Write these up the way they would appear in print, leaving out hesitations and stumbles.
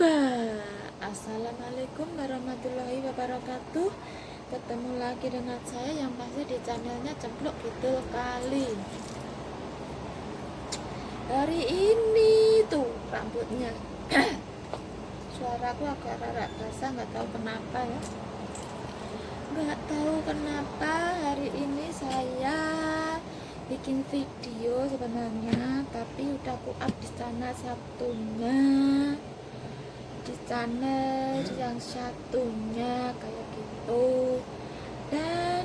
Assalamualaikum warahmatullahi wabarakatuh. Ketemu lagi dengan saya yang pasti di channelnya Cempluk Kidul Kali. Hari ini tuh rambutnya suaraku agak rada basah, nggak tahu kenapa ya. Nggak tahu kenapa hari ini saya bikin video sebenarnya, tapi udah aku up di sana satunya, di channel yang satunya kayak gitu. Dan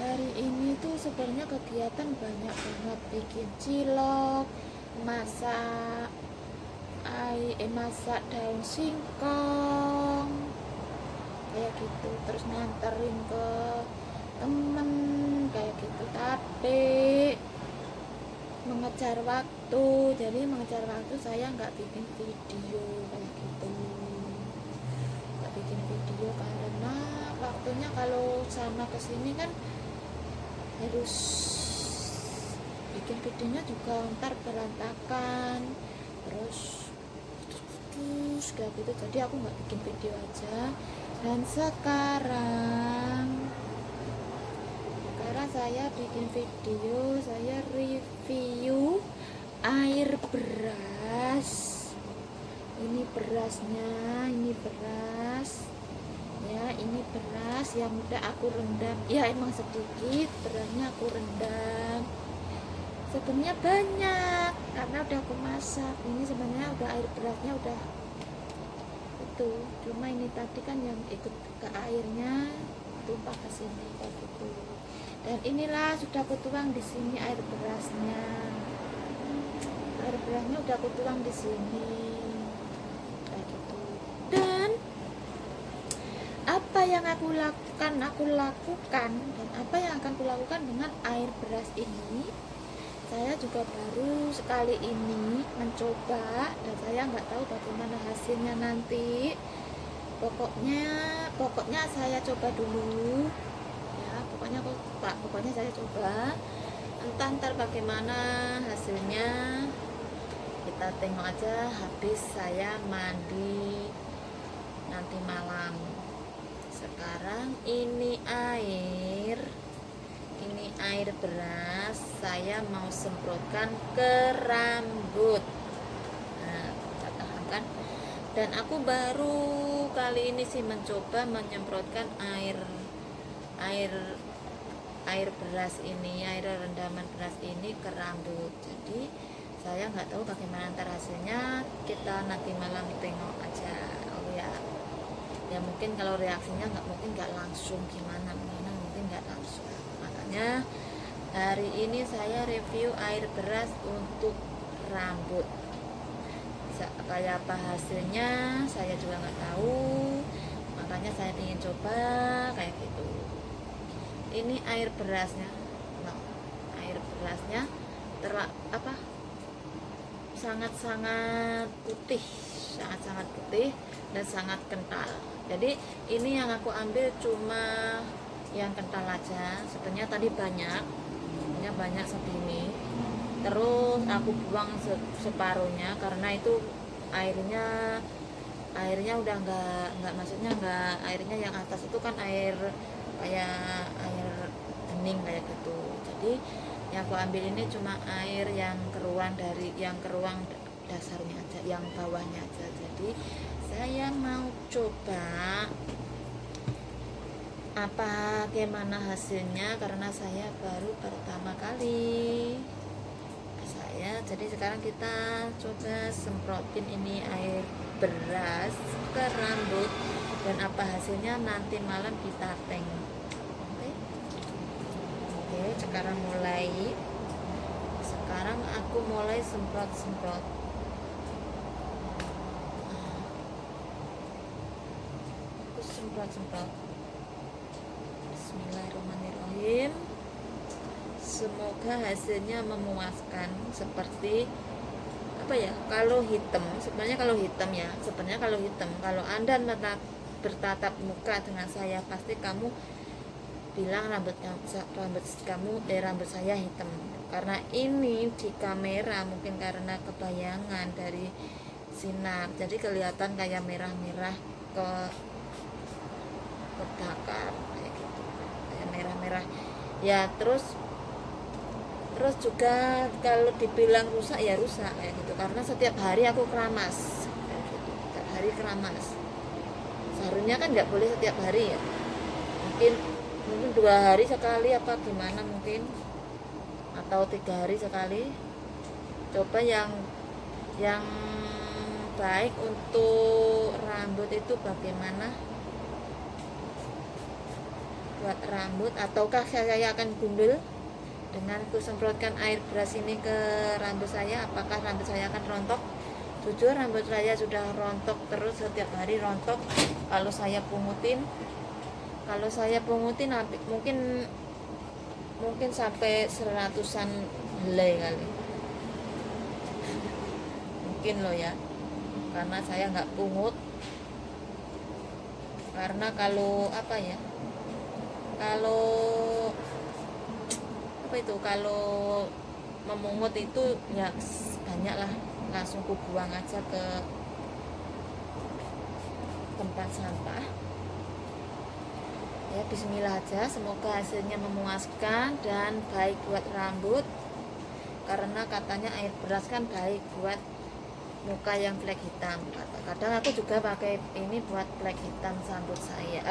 hari ini tuh sebenarnya kegiatan banyak banget, bikin cilok, masak masak daun singkong kayak gitu, terus nganterin ke temen kayak gitu. Tapi mengejar waktu, jadi mengejar waktu saya nggak bikin video kayak gitu, nggak bikin video karena waktunya kalau sana kesini kan harus bikin videonya juga ntar berantakan, terus kayak gitu, jadi aku nggak bikin video aja. Dan sekarang saya bikin video, saya review air beras. Ini berasnya, ini beras ya, ini beras yang udah aku rendam ya, emang sedikit berasnya aku rendam. Sebenarnya banyak karena udah aku masak. Ini sebenarnya udah air berasnya udah itu, cuma ini tadi kan yang ikut ke airnya tumpah ke sini kayak gitu. Dan inilah sudah aku tuang di sini air berasnya. Air berasnya udah aku tuang di sini kayak gitu. Dan apa yang aku lakukan dan apa yang akan kulakukan dengan air beras ini, saya juga baru sekali ini mencoba dan saya nggak tahu bagaimana hasilnya nanti. Pokoknya saya coba dulu ya, pokoknya saya coba, ntar bagaimana hasilnya kita tengok aja habis saya mandi nanti malam. Sekarang ini air beras saya mau semprotkan ke rambut. Nah, bisa paham kan? Dan aku baru kali ini sih mencoba menyemprotkan air beras ini, air rendaman beras ini ke rambut. Jadi saya nggak tahu bagaimana ntar hasilnya, kita nanti malam tengok aja. Oh ya, ya mungkin kalau reaksinya nggak langsung gimana mungkin nggak langsung. Makanya hari ini saya review air beras untuk rambut. Kayak apa hasilnya saya juga nggak tahu, makanya saya ingin coba kayak gitu. Ini air berasnya, sangat-sangat putih, sangat dan sangat kental. Jadi ini yang aku ambil cuma yang kental aja. Sebenarnya tadi banyak segini, terus aku buang separuhnya karena itu airnya udah nggak maksudnya nggak, airnya yang atas itu kan air kayak air bening kayak gitu. Jadi yang aku ambil ini cuma air yang keruang dasarnya aja, yang bawahnya aja. Jadi saya mau coba bagaimana hasilnya karena saya baru pertama kali jadi sekarang kita coba semprotin ini air beras ke rambut, dan apa hasilnya nanti malam kita tengok. Oke, sekarang aku mulai semprot Bismillahirrahmanirrahim. Semoga hasilnya memuaskan. Seperti apa ya, kalau hitam kalau Anda bertatap muka dengan saya, pasti kamu bilang rambut saya hitam. karena ini di kamera mungkin karena kebayangan dari sinar jadi kelihatan kayak merah-merah kebakar kayak gitu, kayak merah-merah ya. Terus juga kalau dibilang rusak ya rusak kayak gitu, karena setiap hari aku keramas kayak gitu, setiap hari keramas. Seharusnya kan nggak boleh setiap hari ya, mungkin 2 hari sekali apa gimana mungkin, atau 3 hari sekali. Coba yang baik untuk rambut itu bagaimana, buat rambut, ataukah saya akan gundul dengan ku semprotkan air brush ini ke rambut saya, apakah rambut saya akan rontok? Jujur rambut saya sudah rontok terus, setiap hari rontok. Kalau saya pungutin mungkin sampai 100-an helai kali mungkin loh ya, karena saya nggak pungut. Karena kalau memungut itu ya banyak lah, langsung ku buang aja ke tempat sampah ya. Bismillah aja, semoga hasilnya memuaskan dan baik buat rambut, karena katanya air beras kan baik buat muka yang flek hitam. Kadang aku juga pakai ini buat flek hitam rambut saya,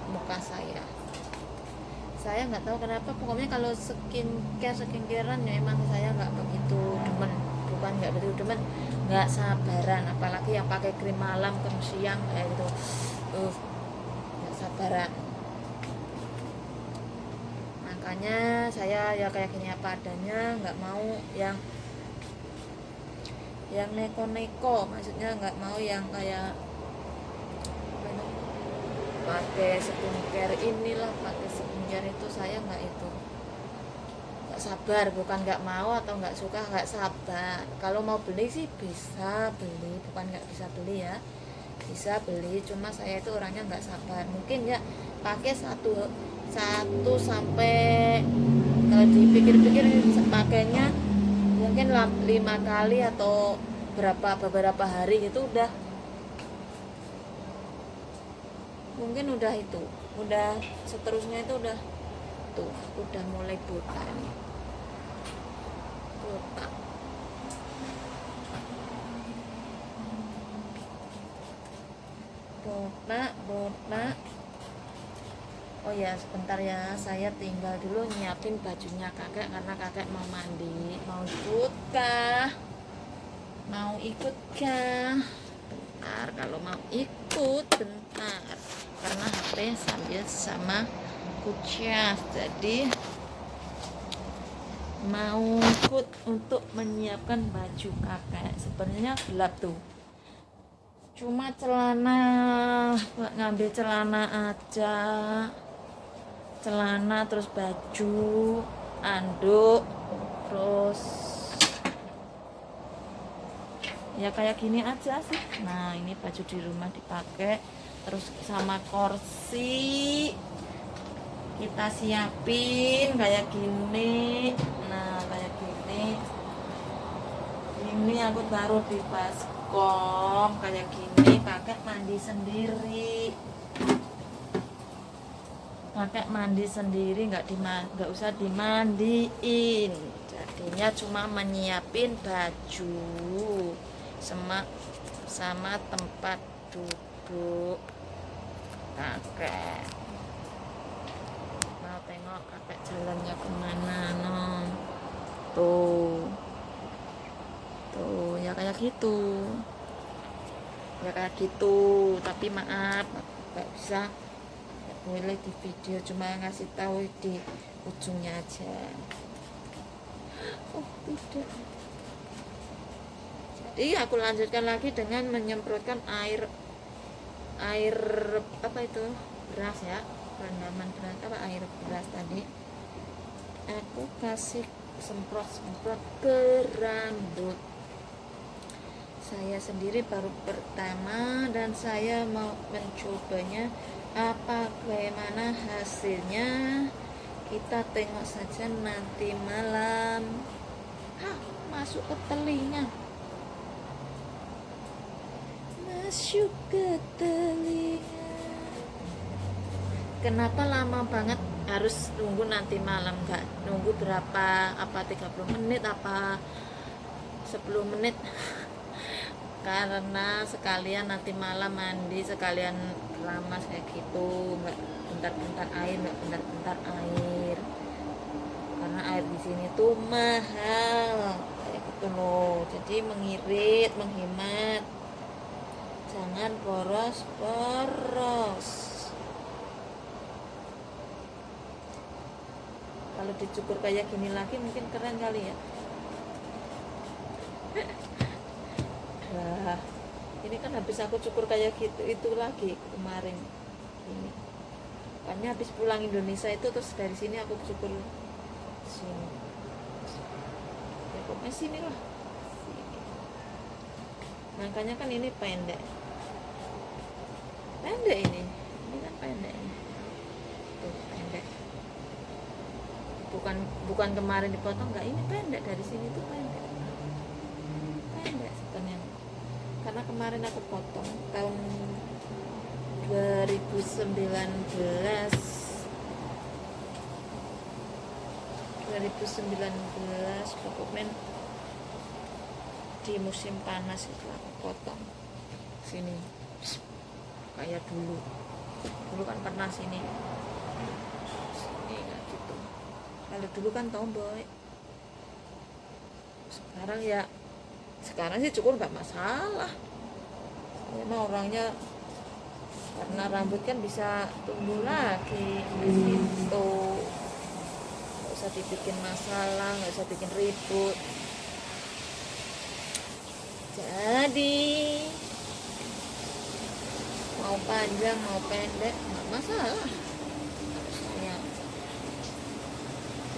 muka saya nggak tahu kenapa, pokoknya kalau skincarean ya emang saya nggak begitu demen, bukan nggak begitu demen, nggak sabaran, apalagi yang pakai krim malam, krim siang kayak gitu, nggak sabaran. Makanya saya ya kayak gini apa adanya, nggak mau yang neko-neko, maksudnya nggak mau yang kayak pakai skincare itu, saya nggak sabar, bukan nggak mau atau nggak suka, nggak sabar. Kalau mau beli sih bisa beli, bukan nggak bisa beli ya, bisa beli, cuma saya itu orangnya nggak sabar. Mungkin ya pakai satu sampai kalau dipikir-pikir pakainya mungkin 5 kali atau beberapa hari itu udah seterusnya itu udah mulai botak nih, botak. Oh ya sebentar ya, saya tinggal dulu nyiapin bajunya kakek, karena kakek mau mandi. Mau ikut kah? Bentar, kalau mau ikut bentar, karena HP sambil sama kucing, jadi mau ikut untuk menyiapkan baju kakek. Sebenarnya gelap tuh, cuma ngambil celana aja, celana terus baju, anduk, terus ya kayak gini aja sih. Nah ini baju di rumah dipakai, terus sama kursi kita siapin kayak gini. Nah kayak gini, ini aku taruh di baskom kayak gini. Kakek mandi sendiri, nggak usah dimandiin, jadinya cuma menyiapin baju sama tempat duduk kakek. Mau tengok kakek jalannya kemana, no? Tuh ya kayak gitu, tapi maaf nggak bisa, nggak boleh di video, cuma ngasih tahu di ujungnya aja. Oh tidak. Jadi aku lanjutkan lagi dengan menyemprotkan air beras ya, rendaman beras air beras tadi. Aku kasih semprot ke rambut saya sendiri baru pertama, dan saya mau mencobanya bagaimana hasilnya. Kita tengok saja nanti malam. Masuk ke telinga. Masuk ke telinga. Kenapa lama banget harus nunggu nanti malam? Nggak nunggu berapa, apa 30 menit apa 10 menit? Karena sekalian nanti malam mandi, sekalian keramas kayak gitu, nggak bentar-bentar air, nggak bentar-bentar air. Karena air di sini tuh mahal kayak gitu loh. Jadi mengirit, menghemat, jangan boros-boros. Kalau dicukur kayak gini lagi mungkin keren kali ya. Nah, ini kan habis aku cukur kayak gitu itu lagi kemarin ini. Makanya habis pulang Indonesia itu terus dari sini aku cukur sini. Ya pokoknya sini lah. Sini. Makanya kan ini pendek. Pendek ini. Ini kan pendek ini. Tuh, pendek. Bukan kemarin dipotong, enggak, ini pendek dari sini tuh pendek. Pendek sebenarnya. Karena kemarin aku potong tahun 2019 pokoknya di musim panas itu aku potong sini kayak dulu kan pernah sini kayak gitu. Kalau dulu kan tomboy, sekarang sih cukur nggak masalah. Memang orangnya karena rambut kan bisa tumbuh lagi di situ, nggak usah dibikin masalah, nggak usah bikin ribut. Jadi mau panjang mau pendek nggak masalah.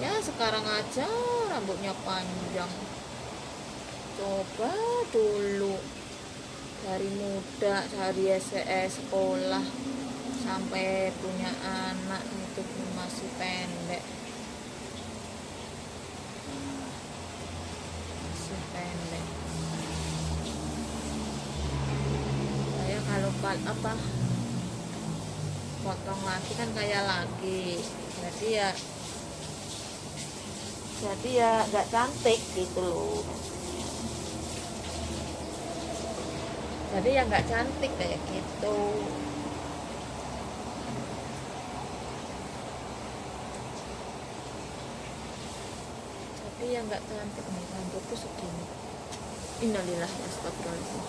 Ya sekarang aja rambutnya panjang. Coba dulu dari muda, dari sekolah sampai punya anak itu masih pendek. Masih pendek. Saya kalau potong lagi kan kayak lagi. Jadi ya nggak cantik gitu loh. Jadi ya nggak cantik kayak gitu. Jadi ya nggak cantik nih, rambutku segini. Innalillahi wa astagfirullahaladzim.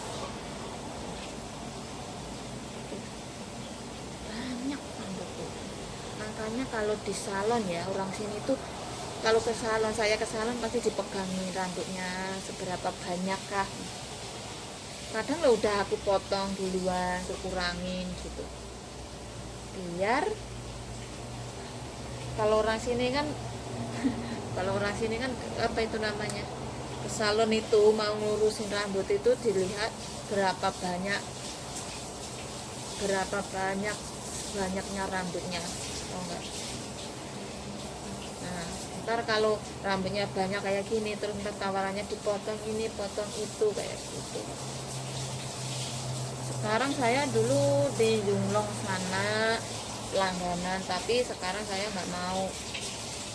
Banyak rambutku. Makanya kalau di salon ya, orang sini tuh kalau saya ke salon pasti dipegangi rambutnya seberapa banyak kah. Kadang lo udah aku potong duluan, aku kurangin gitu. Biar kalau orang sini kan apa itu namanya? Ke salon itu mau ngurusin rambut itu dilihat berapa banyaknya rambutnya. Oh enggak. Nah, ntar kalau rambutnya banyak kayak gini terus ntar tawarannya dipotong ini potong itu kayak gitu. Sekarang saya dulu di Junglong sana langganan, tapi sekarang saya nggak mau.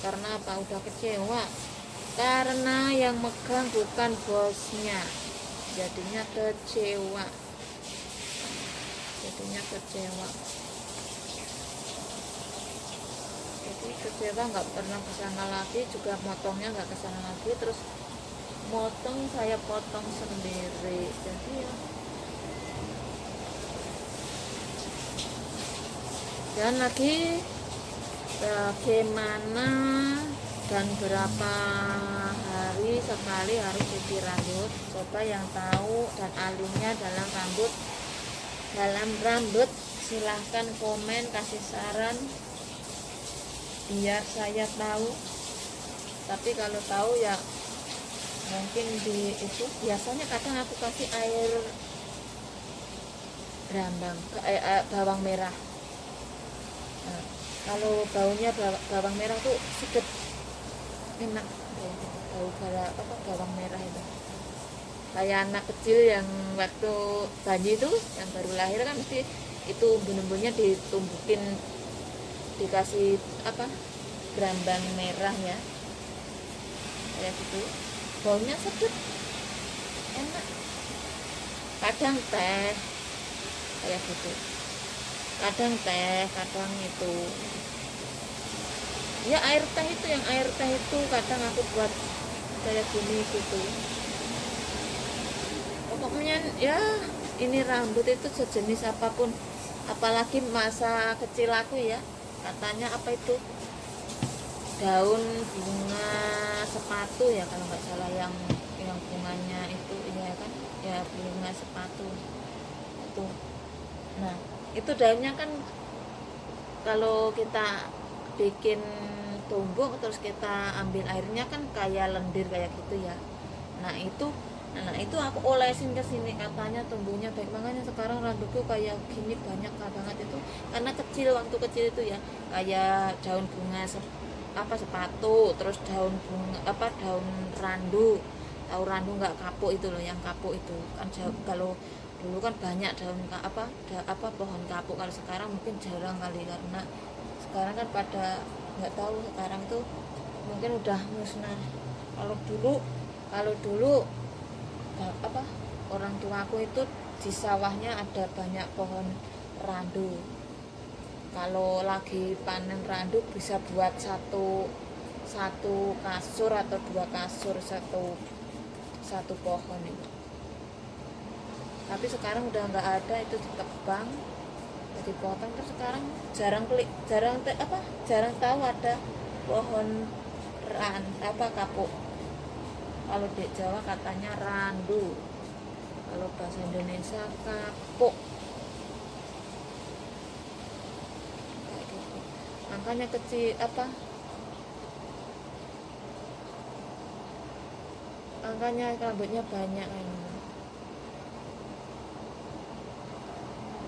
Karena apa? Udah kecewa. Karena yang megang bukan bosnya, jadinya kecewa. Jadi kecewa, nggak pernah kesana lagi, juga motongnya nggak kesana lagi, terus motong saya potong sendiri. Jadi ya. Dan lagi bagaimana dan berapa hari sekali harus cuci rambut. Coba yang tahu dan ahlinya dalam rambut silahkan komen, kasih saran biar saya tahu. Tapi kalau tahu ya mungkin di itu biasanya kadang aku kasih air bawang merah. Nah, Kalau baunya bawang merah tuh sedap, enak ya, bau bawang merah itu kayak anak kecil yang waktu bayi itu yang baru lahir kan mesti itu umbun-umbunnya ditumbukin, dikasih gerambang merah ya, kayak gitu, baunya sedap, enak. Kadang teh kayak gitu, kadang teh, kadang itu ya air teh itu, yang air teh itu kadang aku buat kayak gini gitu. Pokoknya ya ini rambut itu sejenis apapun, apalagi masa kecil aku ya, katanya apa itu daun bunga sepatu ya kalau nggak salah, yang bunganya itu ya kan ya, bunga sepatu itu. Nah itu daunnya kan kalau kita bikin tumbuk terus kita ambil airnya kan kayak lendir kayak gitu ya. Nah itu aku olesin ke sini, katanya tumbuhnya baik, makanya sekarang rambutku kayak gini banyak banget itu karena kecil, waktu kecil itu ya, kayak daun bunga sepatu, terus daun bunga daun randu, tahu randu nggak, kapuk itu loh, yang kapuk itu kan kalau dulu kan banyak daun pohon kapuk, kalau sekarang mungkin jarang kali karena sekarang kan pada nggak tahu, sekarang tuh mungkin udah musnah. Kalau dulu orang tuaku itu di sawahnya ada banyak pohon randu. Kalau lagi panen randu bisa buat satu kasur atau 2 kasur satu pohon itu. Tapi sekarang udah nggak ada, itu ditebang, dipotong, terus sekarang jarang tahu ada pohon kapuk. Kalau di Jawa katanya randu, kalau bahasa Indonesia kapuk. Kayak gitu. Makanya makanya rambutnya banyak ini.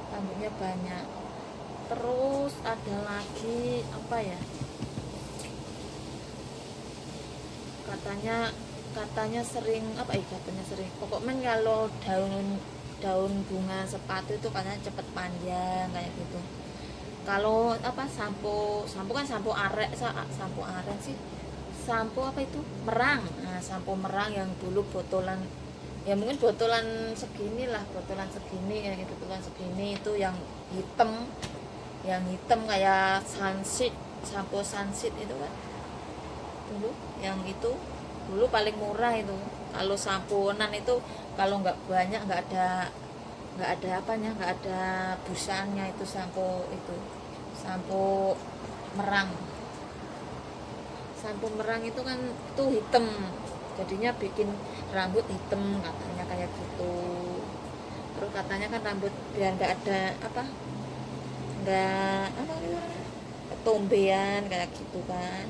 Rambutnya banyak. Terus ada lagi katanya sering pokoknya kalau daun bunga sepatu itu katanya cepet panjang kayak gitu. Kalau sampo kan sampo aren sih, sampo merang. Nah sampo merang yang dulu botolan ya, mungkin botolan segini ya gitu, botolan segini itu yang hitam kayak sampo sunsit itu kan dulu, yang itu dulu paling murah itu. Kalau samponan itu kalau nggak banyak, nggak ada busanya, itu sampo merang. Sampo merang itu kan tuh hitam, jadinya bikin rambut hitam katanya kayak gitu. Terus katanya kan rambut biar nggak ada ketombean kayak gitu kan.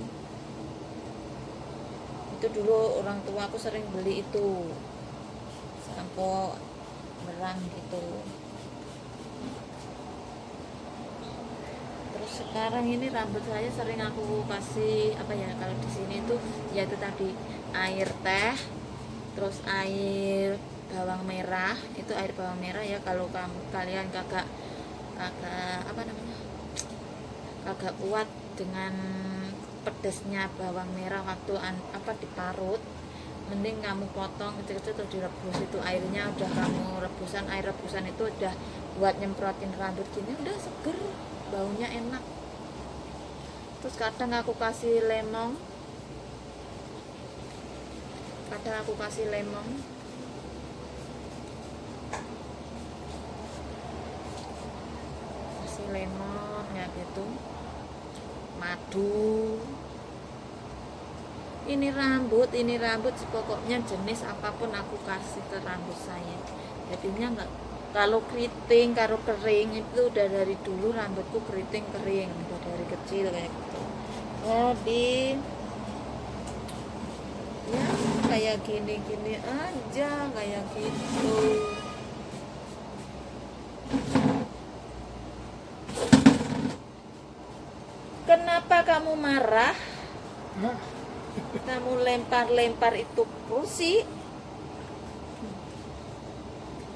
Itu dulu orang tua aku sering beli itu sampo merang gitu. Terus sekarang ini rambut saya sering aku kasih kalau di sini tuh ya itu tadi air teh, terus air bawang merah, itu air bawang merah ya, kalau kalian kagak kuat dengan pedesnya bawang merah waktu diparut, mending kamu potong kecil-kecil terus direbus, itu airnya udah kamu air rebusan itu udah buat nyemprotin rambut gini, udah seger, baunya enak. Terus kadang aku kasih lemon, ya gitu, madu. Ini rambut pokoknya jenis apapun aku kasih ke rambut saya, jadinya enggak, kalau keriting, kalau kering itu udah dari dulu rambutku kering udah dari kecil kayak gitu. Jadi ya kayak gini aja kayak gitu. Kenapa kamu marah? Hah? Kamu lempar-lempar itu kursi.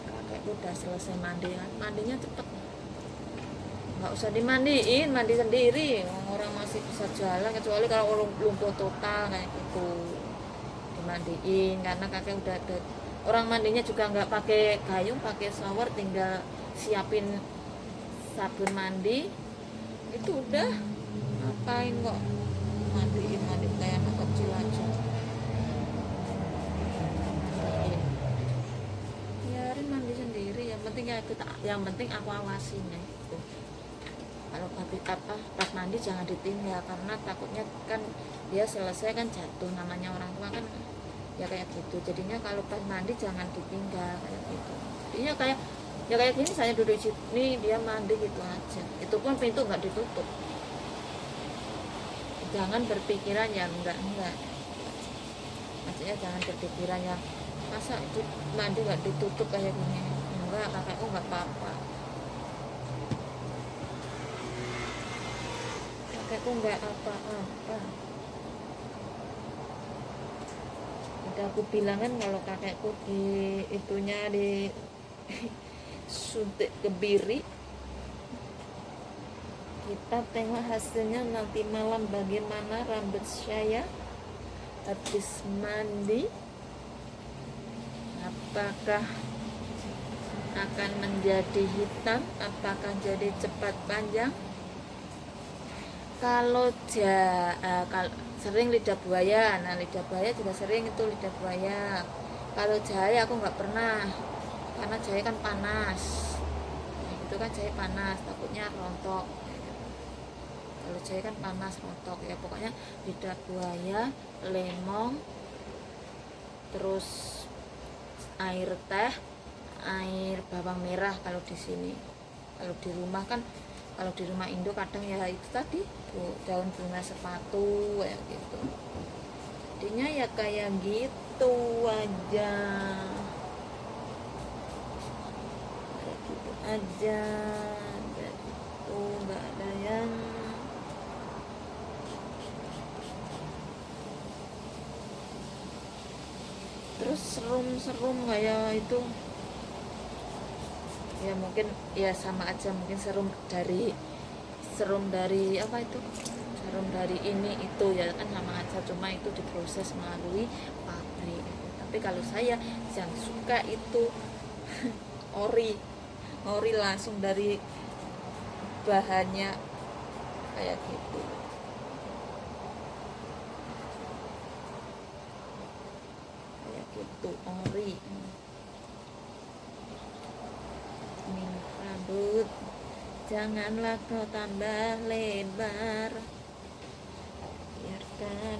Kakekku udah selesai mandi kan, mandinya cepet, nggak usah dimandiin, mandi sendiri. Orang masih bisa jalan, kecuali kalau orang lumpuh total kayak gitu dimandiin, karena kakek udah ada. Orang mandinya juga nggak pakai gayung, pakai shower, tinggal siapin sabun mandi itu udah. Ngapain kok mandiin kayak anak kecil aja. Biarin mandi sendiri, yang penting aku awasin ya itu. Kalau pas mandi jangan ditinggal, karena takutnya kan dia selesai kan jatuh, namanya orang tua kan ya kayak gitu. Jadinya kalau pas mandi jangan ditinggal kayak gitu. Jadinya kayak gini, saya duduk di sini dia mandi gitu aja, itu pun pintu nggak ditutup. Jangan berpikiran yang enggak, maksudnya jangan berpikiran yang masa mandi nggak ditutup kayak gini. Enggak, kakakku nggak apa-apa, kakekku nggak apa-apa. Udah aku bilang kan kalau kakekku di itunya di suntik kebiri. Kita tengok hasilnya nanti malam bagaimana rambut saya habis mandi, apakah akan menjadi hitam, apakah jadi cepat panjang. Kalau sering lidah buaya, nah lidah buaya juga sering itu lidah buaya. Kalau jahe aku nggak pernah, karena jahe kan panas, nah, itu kan jahe panas, takutnya rontok. Kalau jahe kan panas rontok ya, pokoknya lidah buaya, lemong, terus air teh, air bawang merah. Kalau di sini, kalau di rumah kan, kalau di rumah Indo kadang ya itu tadi tuh, daun bunga sepatu kayak gitu. Jadinya ya kayak gitu aja, kayak gitu aja, kayak gitu, nggak ada yang terus serum kayak itu ya. Mungkin ya sama aja, mungkin serum dari apa itu, serum dari ini itu ya kan sama aja, cuma itu diproses melalui pabrik. Tapi kalau saya yang suka itu ori langsung dari bahannya kayak gitu. Itu ori. Minyak rambut janganlah kau tambah lebar, biarkan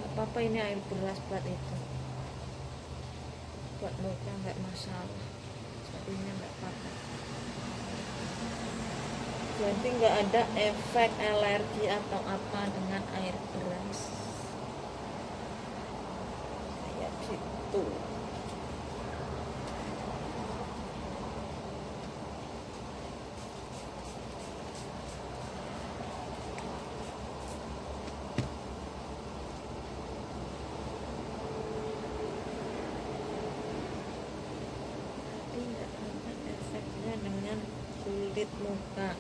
gak apa-apa. Ini air beras buat itu, buat muka nggak masalah, jadinya nggak apa-apa. Jadi nggak ada efek alergi atau apa dengan air beras kayak gitu. Jadi nggak ada efeknya dengan kulit muka.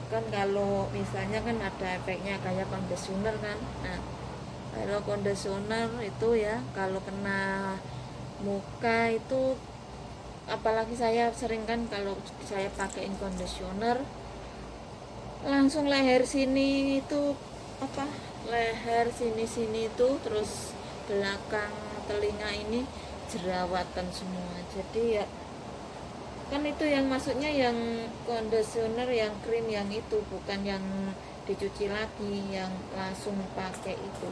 Kan kalau misalnya kan ada efeknya kayak conditioner kan. Nah, kalau conditioner itu ya kalau kena muka itu, apalagi saya sering kan kalau saya pakaiin conditioner langsung leher sini itu apa, leher sini itu, terus belakang telinga ini jerawatan semua. Jadi ya kan itu yang maksudnya yang conditioner, yang krim yang itu, bukan yang dicuci lagi, yang langsung pakai itu.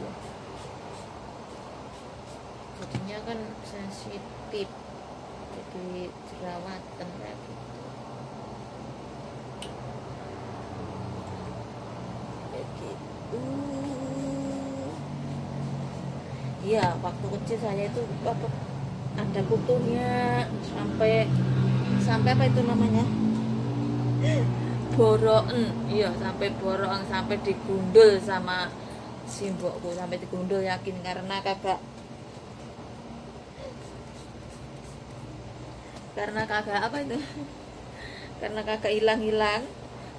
Jadinya kan sensitif, jadi jerawatan kayak gitu. Kayak gitu. Iya, waktu kecil saya itu apa, ada kutunya sampai sampai apa itu namanya, boroen, iya sampai boroen, sampai digundul sama si mbokku, sampai digundul yakin karena kagak apa itu karena kagak hilang-hilang,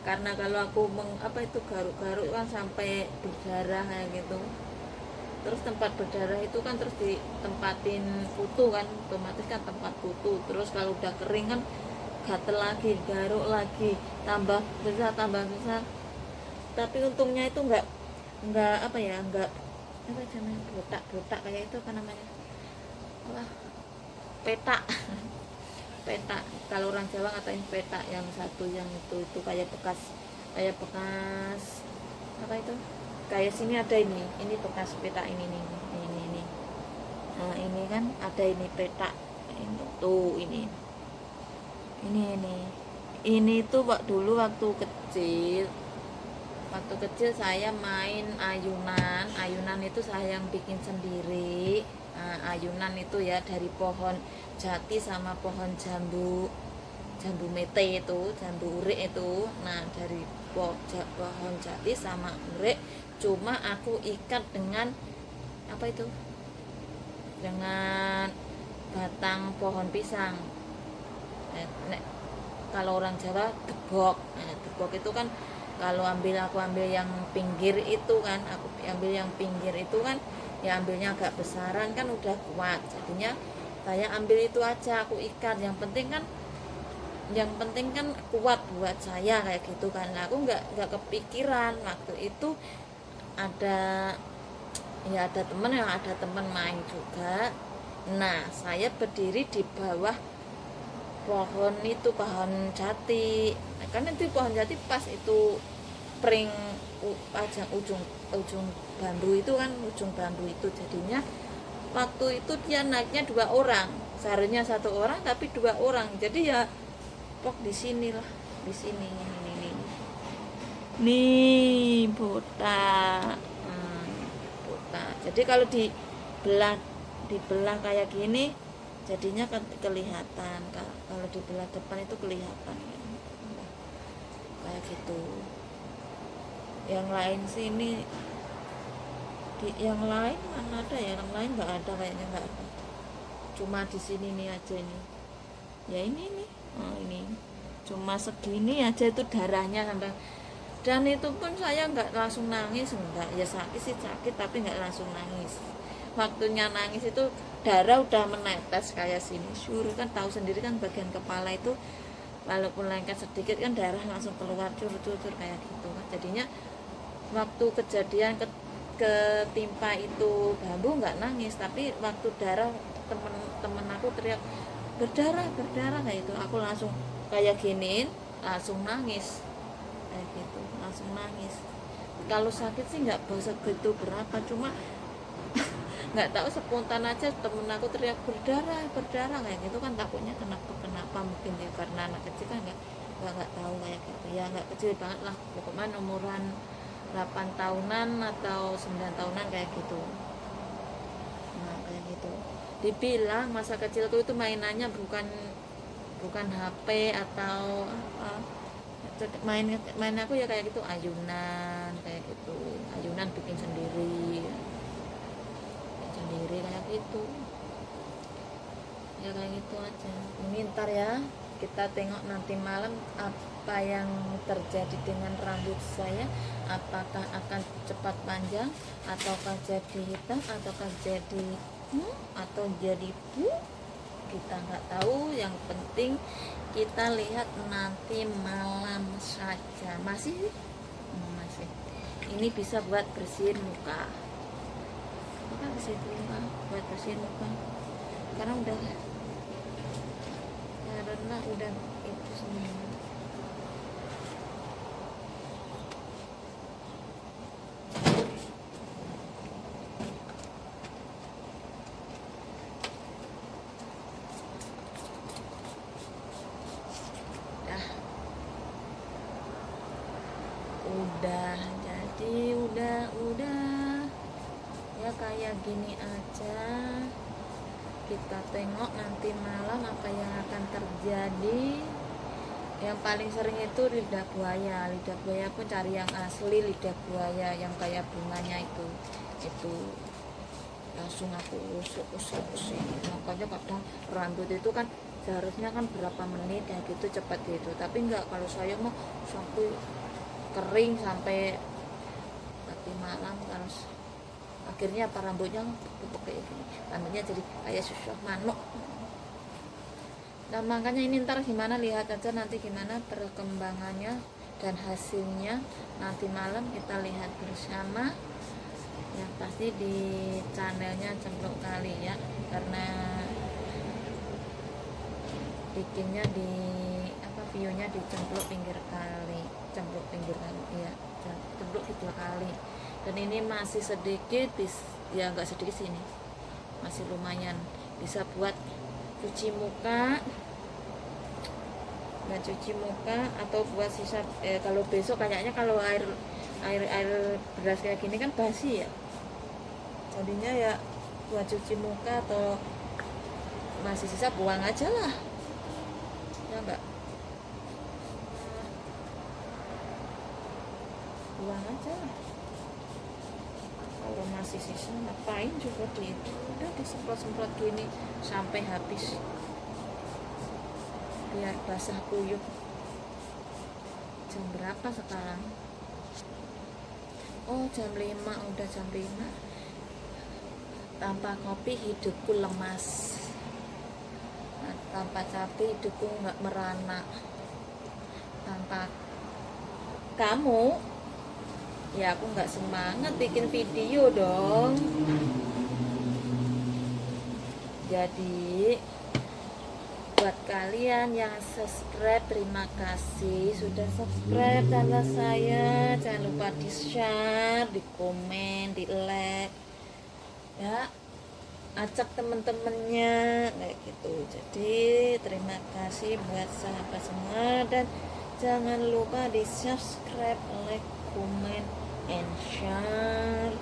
karena kalau aku apa itu garuk-garuk kan sampai berdarah kayak gitu. Terus tempat berdarah itu kan terus ditempatin kutu kan, otomatis kan tempat kutu. Terus kalau udah kering kan gatel lagi, garuk lagi, tambah besar tapi untungnya itu enggak apa ya, enggak apa namanya, botak kayak itu apa namanya, wah, petak petak, kalau orang Jawa ngatain petak. Yang satu yang itu kayak bekas apa itu, kayak sini ada ini bekas petak ini. Nah ini kan ada ini petak ini tuh, ini tuh dulu waktu kecil saya main ayunan itu saya yang bikin sendiri. Nah, ayunan itu ya dari pohon jati sama pohon jambu mete itu, jambu urik itu. Nah dari pohon jati sama urik, cuma aku ikat dengan apa itu, dengan batang pohon pisang. Kalau orang Jawa debok. Nah, debok itu kan kalau aku ambil yang pinggir itu kan, ya ambilnya agak besaran kan udah kuat, jadinya saya ambil itu aja, aku ikat. Yang penting kan kuat buat saya kayak gitu kan. Nah, aku nggak kepikiran waktu itu ada teman main juga. Nah saya berdiri di bawah pohon jati, kan itu pohon jati pas itu pring ujung bambu itu kan, jadinya waktu itu dia naiknya 2 orang, seharusnya 1 orang tapi 2 orang, jadi ya pok di sini nih botak. Jadi kalau dibelah kayak gini jadinya kelihatan, kalau dibelah depan itu kelihatan kayak gitu. Yang lain sini yang lain mana ada ya, yang lain nggak ada kayaknya, nggak ada, cuma di sini nih aja ini ya, ini cuma segini aja itu darahnya sampai. Dan itu pun saya nggak langsung nangis, enggak ya, sakit tapi nggak langsung nangis. Waktunya nangis itu darah udah menetes kayak sini, kan tahu sendiri kan, bagian kepala itu walaupun lengket sedikit kan darah langsung keluar cur kayak gitu kan. Jadinya waktu kejadian ketimpa itu bambu nggak nangis, tapi waktu darah temen aku teriak berdarah kayak itu, aku langsung kayak giniin, langsung nangis kayak gitu, langsung nangis. Kalau sakit sih nggak begitu berapa, cuma nggak tahu spontan aja temen aku teriak berdarah kayak gitu kan, takutnya kenapa mungkin ya karena anak kecil kan nggak tahu kayak gitu ya, nggak kecil banget lah, pokoknya umuran 8 tahunan atau 9 tahunan kayak gitu. Nah kayak gitu, dibilang masa kecilku itu mainannya bukan HP atau apa, main aku ya kayak gitu, ayunan bikin sendiri kayak gitu ya, kayak gitu aja. Ini ntar ya kita tengok nanti malam apa yang terjadi dengan rambut saya, apakah akan cepat panjang ataukah jadi hitam ataukah jadi atau jadi kita nggak tahu. Yang penting kita lihat nanti malam saja. Masih ini bisa buat bersihin muka, buat bersihin muka karena udah itu semua. Udah jadi udah ya kayak gini aja. Kita tengok nanti malam apa yang akan terjadi. Yang paling sering itu lidah buaya. Lidah buaya pun cari yang asli lidah buaya yang kayak bunganya itu langsung aku usuk sih. Makanya kadang rambut itu kan seharusnya kan berapa menit kayak gitu cepat gitu, tapi enggak, kalau saya mah sampai kering sampai tadi malam, terus akhirnya apa rambutnya kayak gini, rambutnya jadi kayak susu manuk. Nah makanya ini ntar gimana, lihat aja nanti gimana perkembangannya dan hasilnya nanti malam kita lihat bersama. Yang pasti di channelnya Cempluk Kali ya, karena bikinnya di viewnya di Cempluk Pinggir Kali ya, Cempluk Kidul Kali. Dan ini masih sedikit, ya nggak sedikit sih, ini masih lumayan bisa buat cuci muka, atau buat sisa kalau besok kayaknya kalau air beras kayak gini kan basi ya, jadinya ya buat cuci muka atau masih sisa buang aja lah ya, enggak buang aja lah. Kalau masih sisa ngapain juga udah disemprot gini sampai habis biar basah kuyup. Jam berapa sekarang? Oh jam 5, udah jam 5. Tanpa kopi hidupku lemas, tanpa cabai hidupku nggak merana, tanpa kamu ya aku nggak semangat bikin video dong. Jadi buat kalian yang subscribe, terima kasih sudah subscribe channel saya. Jangan lupa di share, di komen, di like ya, ajak temen-temennya kayak gitu. Jadi terima kasih buat sahabat semua, dan jangan lupa di subscribe, like, comment, and share.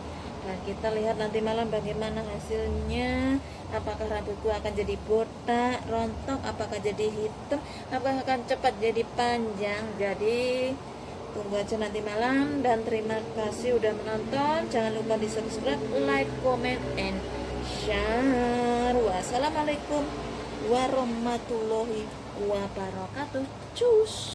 Dan kita lihat nanti malam bagaimana hasilnya. Apakah rambutku akan jadi botak, rontok, apakah jadi hitam, apakah akan cepat jadi panjang. Jadi tunggu aja nanti malam, dan terima kasih udah menonton. Jangan lupa di subscribe, like, comment, and share. Wassalamualaikum warahmatullahi wabarakatuh. Cus.